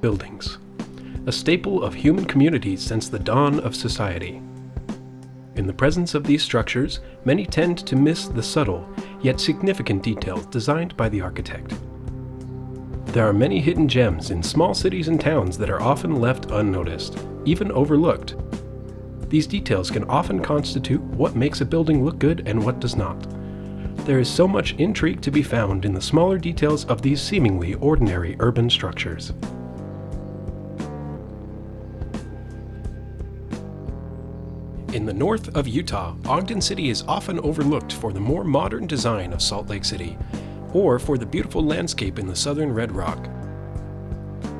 Buildings, a staple of human communities since the dawn of society. In the presence of these structures, many tend to miss the subtle, yet significant details designed by the architect. There are many hidden gems in small cities and towns that are often left unnoticed, even overlooked. These details can often constitute what makes a building look good and what does not. There is so much intrigue to be found in the smaller details of these seemingly ordinary urban structures. In the north of Utah, Ogden City is often overlooked for the more modern design of Salt Lake City, or for the beautiful landscape in the southern Red Rock.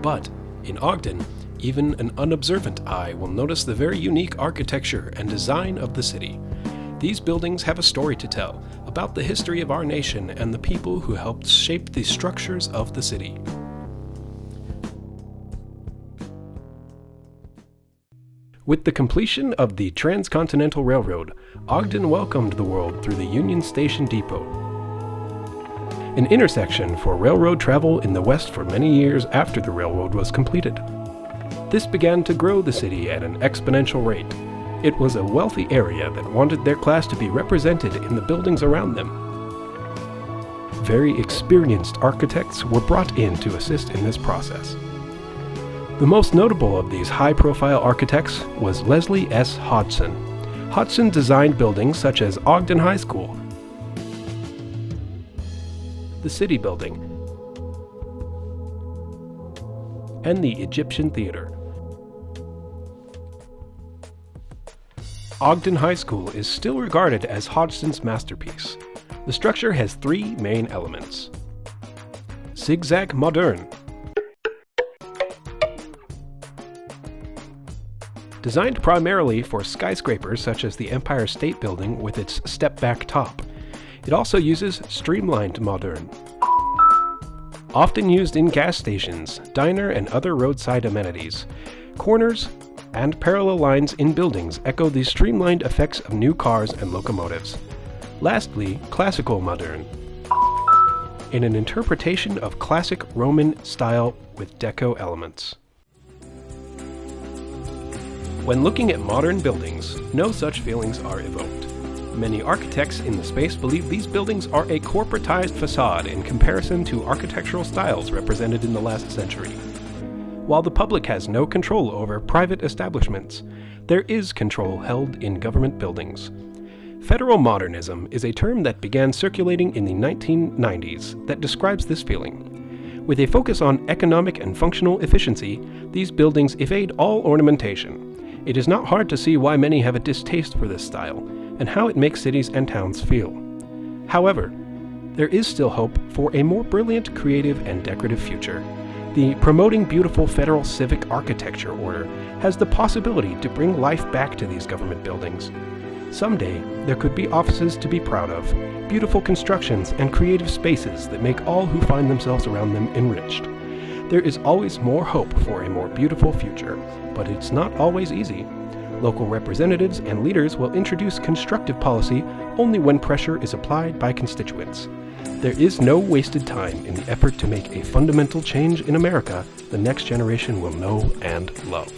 But in Ogden, even an unobservant eye will notice the very unique architecture and design of the city. These buildings have a story to tell about the history of our nation and the people who helped shape the structures of the city. With the completion of the Transcontinental Railroad, Ogden welcomed the world through the Union Station Depot, an intersection for railroad travel in the West for many years after the railroad was completed. This began to grow the city at an exponential rate. It was a wealthy area that wanted their class to be represented in the buildings around them. Very experienced architects were brought in to assist in this process. The most notable of these high-profile architects was Leslie S. Hodgson. Hodgson designed buildings such as Ogden High School, the City Building, and the Egyptian Theater. Ogden High School is still regarded as Hodgson's masterpiece. The structure has three main elements. Zigzag modern. Designed primarily for skyscrapers such as the Empire State Building with its step-back top, it also uses streamlined modern. Often used in gas stations, diner and other roadside amenities, corners and parallel lines in buildings echo the streamlined effects of new cars and locomotives. Lastly, classical modern, in an interpretation of classic Roman style with deco elements. When looking at modern buildings, no such feelings are evoked. Many architects in the space believe these buildings are a corporatized facade in comparison to architectural styles represented in the last century. While the public has no control over private establishments, there is control held in government buildings. Federal modernism is a term that began circulating in the 1990s that describes this feeling. With a focus on economic and functional efficiency, these buildings evade all ornamentation. It is not hard to see why many have a distaste for this style, and how it makes cities and towns feel. However, there is still hope for a more brilliant, creative, and decorative future. The Promoting Beautiful Federal Civic Architecture Order has the possibility to bring life back to these government buildings. Someday, there could be offices to be proud of, beautiful constructions, and creative spaces that make all who find themselves around them enriched. There is always more hope for a more beautiful future, but it's not always easy. Local representatives and leaders will introduce constructive policy only when pressure is applied by constituents. There is no wasted time in the effort to make a fundamental change in America the next generation will know and love.